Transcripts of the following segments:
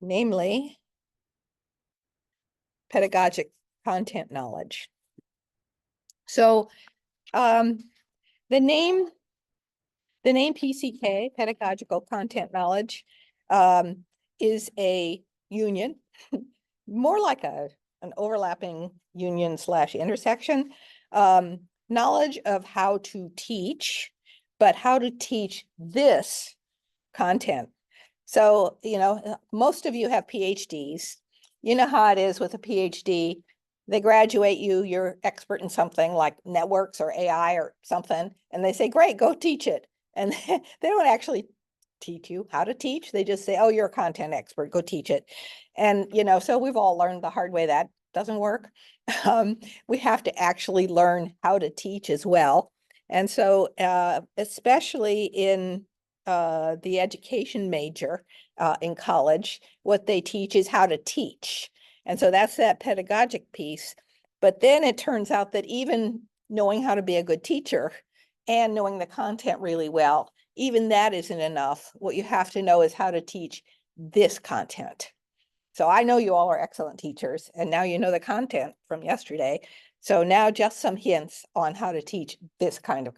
namely pedagogic content knowledge. So the name PCK, Pedagogical Content Knowledge, is a union, more like an overlapping union / intersection, knowledge of how to teach, but how to teach this content. So, most of you have PhDs. You know how it is with a PhD. They graduate you, you're expert in something like networks or AI or something, and they say, great, go teach it. And they don't actually teach you how to teach. They just say, oh, you're a content expert, go teach it. And, so we've all learned the hard way that doesn't work. We have to actually learn how to teach as well. And so especially in the education major in college, what they teach is how to teach. And so that's that pedagogic piece. But then it turns out that even knowing how to be a good teacher and knowing the content really well, even that isn't enough. What you have to know is how to teach this content. So I know you all are excellent teachers, and now you know the content from yesterday. So now just some hints on how to teach this kind of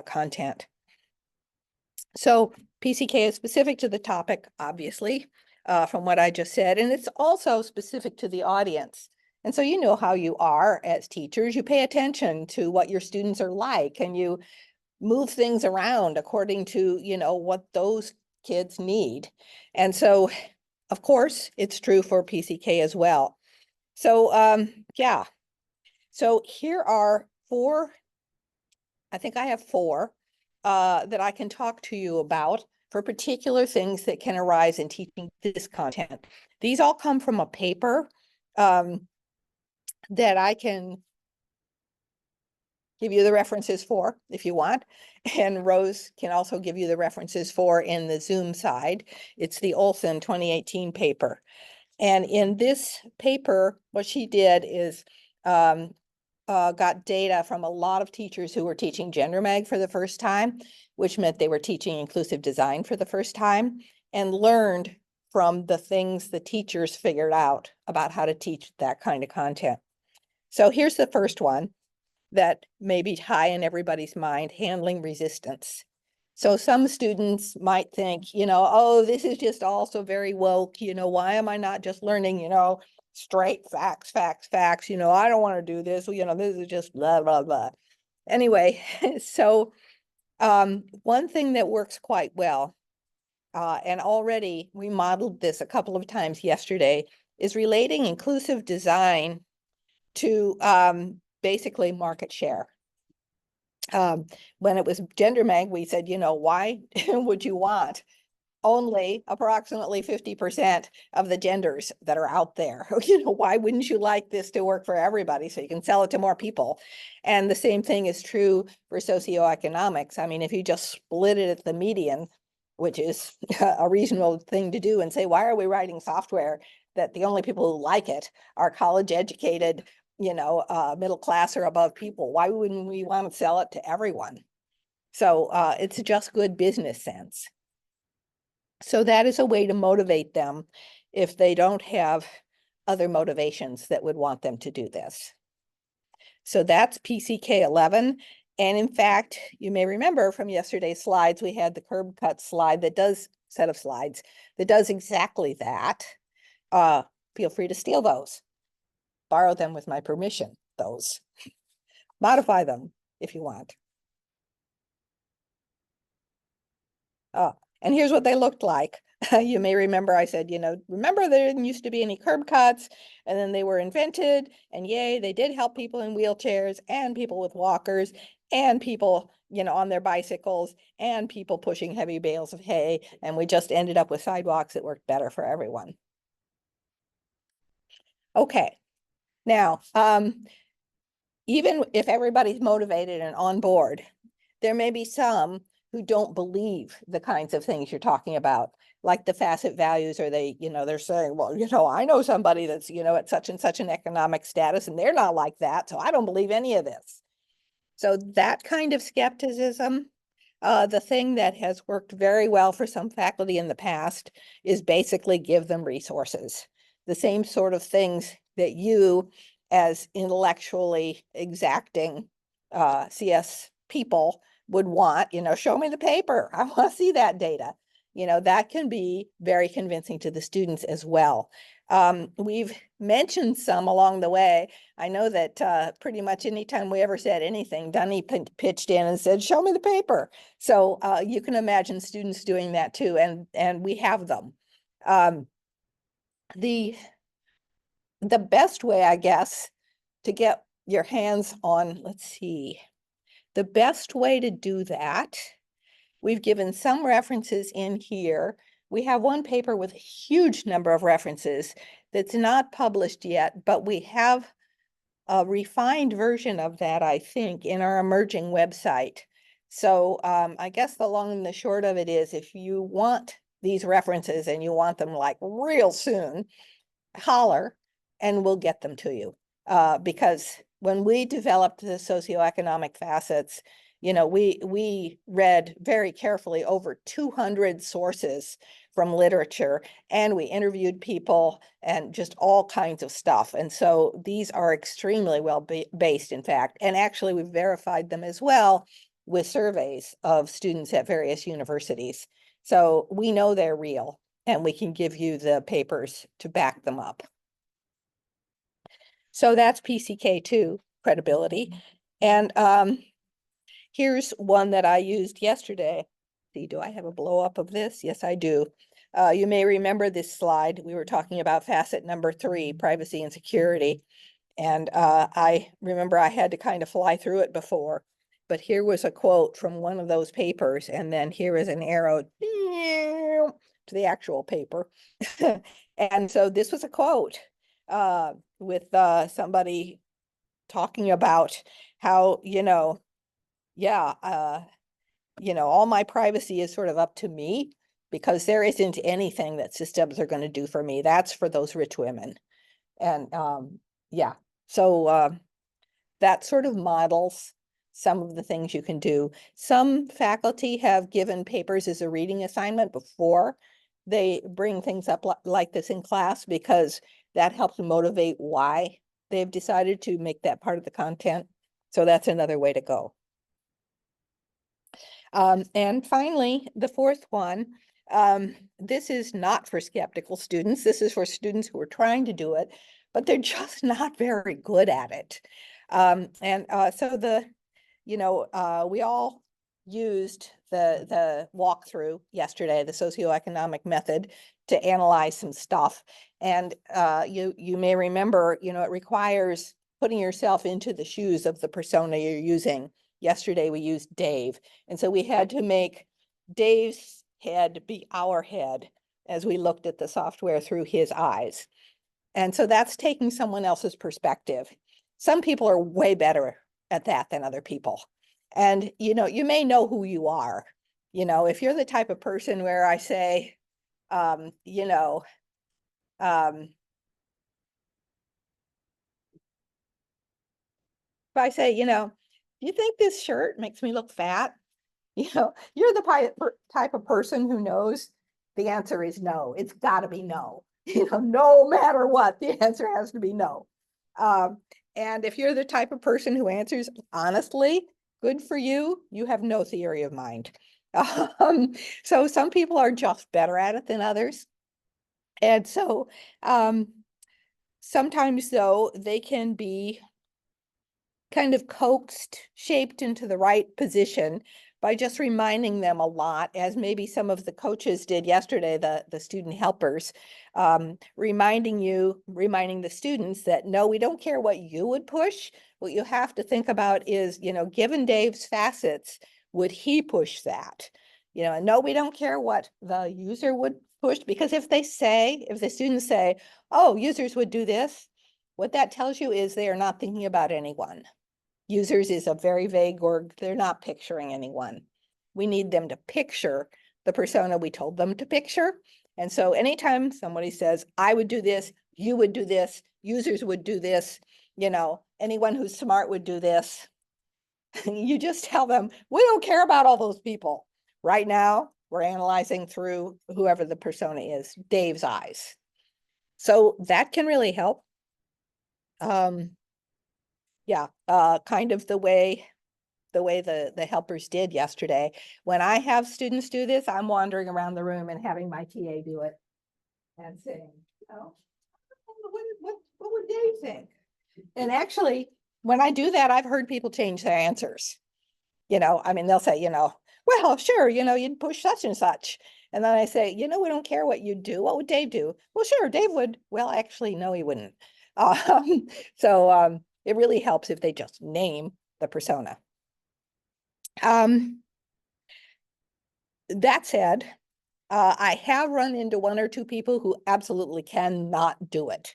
content. So PCK is specific to the topic, obviously, from what I just said, and it's also specific to the audience. And so you know how you are as teachers. You pay attention to what your students are like, and you move things around according to, what those kids need. And so, of course, it's true for PCK as well. So, yeah. So here are four, I think I have four that I can talk to you about for particular things that can arise in teaching this content. These all come from a paper that I can give you the references for if you want. And Rose can also give you the references for in the Zoom side. It's the Olson 2018 paper. And in this paper, what she did is got data from a lot of teachers who were teaching GenderMag for the first time, which meant they were teaching inclusive design for the first time, and learned from the things the teachers figured out about how to teach that kind of content. So here's the first one that may be high in everybody's mind: handling resistance. So some students might think, oh, this is just also very woke. Why am I not just learning, straight facts? I don't want to do this. This is just blah, blah, blah. Anyway, so one thing that works quite well, and already we modeled this a couple of times yesterday, is relating inclusive design to basically market share. When it was GenderMag, we said, why would you want only approximately 50% of the genders that are out there? Why wouldn't you like this to work for everybody so you can sell it to more people? And the same thing is true for socioeconomics. I mean, if you just split it at the median, which is a reasonable thing to do, and say, why are we writing software that the only people who like it are college educated, middle class or above people? Why wouldn't we want to sell it to everyone? So it's just good business sense. So that is a way to motivate them if they don't have other motivations that would want them to do this. So that's PCK 11. And in fact, you may remember from yesterday's slides, we had the curb cut slide set of slides that does exactly that. Feel free to steal those. Borrow them with my permission, those. Modify them if you want. And here's what they looked like. You may remember I said, remember there didn't used to be any curb cuts, and then they were invented, and yay, they did help people in wheelchairs and people with walkers and people, on their bicycles and people pushing heavy bales of hay. And we just ended up with sidewalks that worked better for everyone. Okay. Now, even if everybody's motivated and on board, there may be some who don't believe the kinds of things you're talking about, like the facet values, or they're saying, well, I know somebody that's, at such and such an economic status, and they're not like that, so I don't believe any of this. So that kind of skepticism The thing that has worked very well for some faculty in the past is basically give them resources. The same sort of things that you, as intellectually exacting CS people, would want, show me the paper. I want to see that data. That can be very convincing to the students as well. We've mentioned some along the way. I know that pretty much anytime we ever said anything, Dunny pitched in and said, show me the paper. So you can imagine students doing that too, and we have them. The best way, I guess, to get your hands on, let's see, the best way to do that, we've given some references in here. We have one paper with a huge number of references that's not published yet, but we have a refined version of that, I think, in our emerging website. So I guess the long and the short of it is, if you want these references and you want them like real soon, holler and we'll get them to you. Because when we developed the socioeconomic facets, we read very carefully over 200 sources from literature, and we interviewed people and just all kinds of stuff. And so these are extremely well based, in fact, and actually we've verified them as well with surveys of students at various universities. So we know they're real, and we can give you the papers to back them up. So that's PCK2, credibility. And here's one that I used yesterday. See, do I have a blow up of this? Yes, I do. You may remember this slide. We were talking about facet number 3, privacy and security. And I remember I had to kind of fly through it before, but here was a quote from one of those papers, and then here is an arrow to the actual paper. And so this was a quote with somebody talking about how, all my privacy is sort of up to me, because there isn't anything that systems are going to do for me. That's for those rich women. And yeah, so that sort of models some of the things you can do. Some faculty have given papers as a reading assignment before they bring things up like this in class, because that helps motivate why they've decided to make that part of the content. So that's another way to go. And finally, the fourth one, this is not for skeptical students. This is for students who are trying to do it, but they're just not very good at it. So we all used the walkthrough yesterday, the socioeconomic method, to analyze some stuff. And you may remember, it requires putting yourself into the shoes of the persona you're using. Yesterday we used Dave, and so we had to make Dave's head be our head as we looked at the software through his eyes. And so that's taking someone else's perspective. Some people are way better at that than other people. And, you may know who you are. If you're the type of person where I say, if I say, you think this shirt makes me look fat? You're the type of person who knows the answer is no. It's got to be no. No matter what, the answer has to be no. And if you're the type of person who answers honestly, good for you. You have no theory of mind. So some people are just better at it than others. And so sometimes, though, they can be kind of coaxed, shaped into the right position by just reminding them a lot, as maybe some of the coaches did yesterday, the student helpers, reminding the students that, no, we don't care what you would push. What you have to think about is, given Dave's facets, would he push that? And no, we don't care what the user would push, because if the students say, oh, users would do this, what that tells you is they are not thinking about anyone. Users is a very vague word. They're not picturing anyone. We need them to picture the persona we told them to picture. And so anytime somebody says, I would do this, you would do this, users would do this, anyone who's smart would do this, You just tell them, we don't care about all those people. Right now, we're analyzing through whoever the persona is, Dave's eyes. So that can really help. Yeah, kind of the way the helpers did yesterday. When I have students do this, I'm wandering around the room and having my TA do it and saying, oh, what would Dave think? And actually, when I do that, I've heard people change their answers. I mean, they'll say, well, sure, you'd push such and such. And then I say, we don't care what you do. What would Dave do? Well, sure, Dave would. Well, actually, no, he wouldn't. So it really helps if they just name the persona. That said, I have run into one or two people who absolutely cannot do it.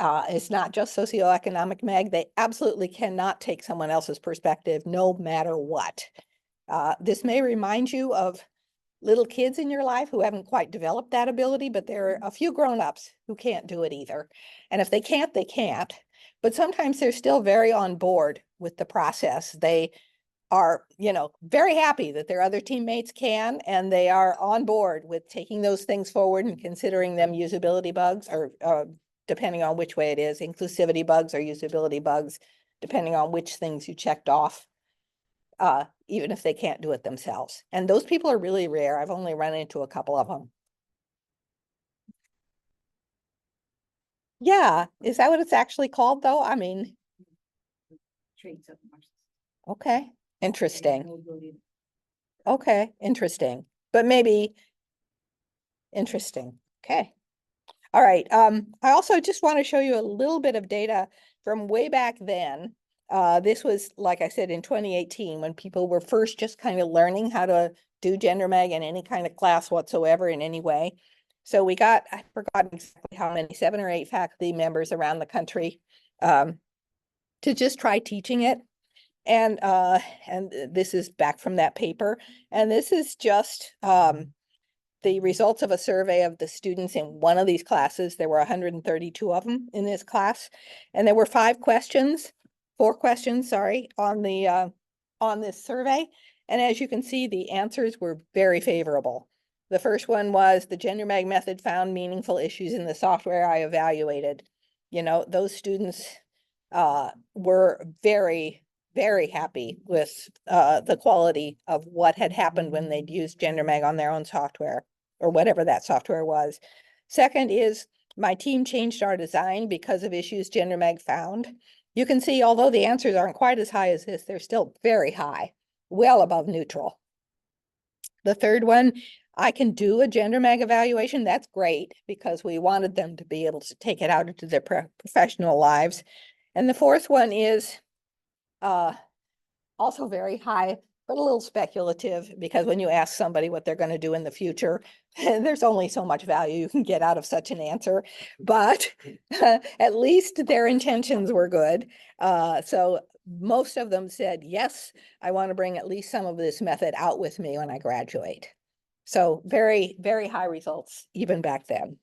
It's not just SocioeconomicMag. They absolutely cannot take someone else's perspective, no matter what. This may remind you of little kids in your life who haven't quite developed that ability, but there are a few grown-ups who can't do it either. And if they can't, they can't. But sometimes they're still very on board with the process. They are, very happy that their other teammates can, and they are on board with taking those things forward and considering them usability bugs, or depending on which way it is, inclusivity bugs or usability bugs, depending on which things you checked off, even if they can't do it themselves. And those people are really rare. I've only run into a couple of them. Yeah, is that what it's actually called though? I mean, okay, interesting. Okay, interesting. But maybe interesting. Okay. All right. I also just want to show you a little bit of data from way back then. This was, like I said, in 2018, when people were first just kind of learning how to do GenderMag in any kind of class whatsoever in any way. So we got, I forgot exactly how many, 7 or 8 faculty members around the country to just try teaching it. And this is back from that paper. And this is just the results of a survey of the students in one of these classes. There were 132 of them in this class. And there were 4 questions, sorry, on this survey. And as you can see, the answers were very favorable. The first one was, the GenderMag method found meaningful issues in the software I evaluated. Those students were very, very happy with the quality of what had happened when they'd used GenderMag on their own software, or whatever that software was. Second is, my team changed our design because of issues GenderMag found. You can see, although the answers aren't quite as high as this, they're still very high, well above neutral. The third one, I can do a GenderMag evaluation. That's great, because we wanted them to be able to take it out into their professional lives. And the fourth one is also very high, but a little speculative, because when you ask somebody what they're going to do in the future, there's only so much value you can get out of such an answer. But at least their intentions were good. So most of them said, yes, I want to bring at least some of this method out with me when I graduate. So very, very high results even back then.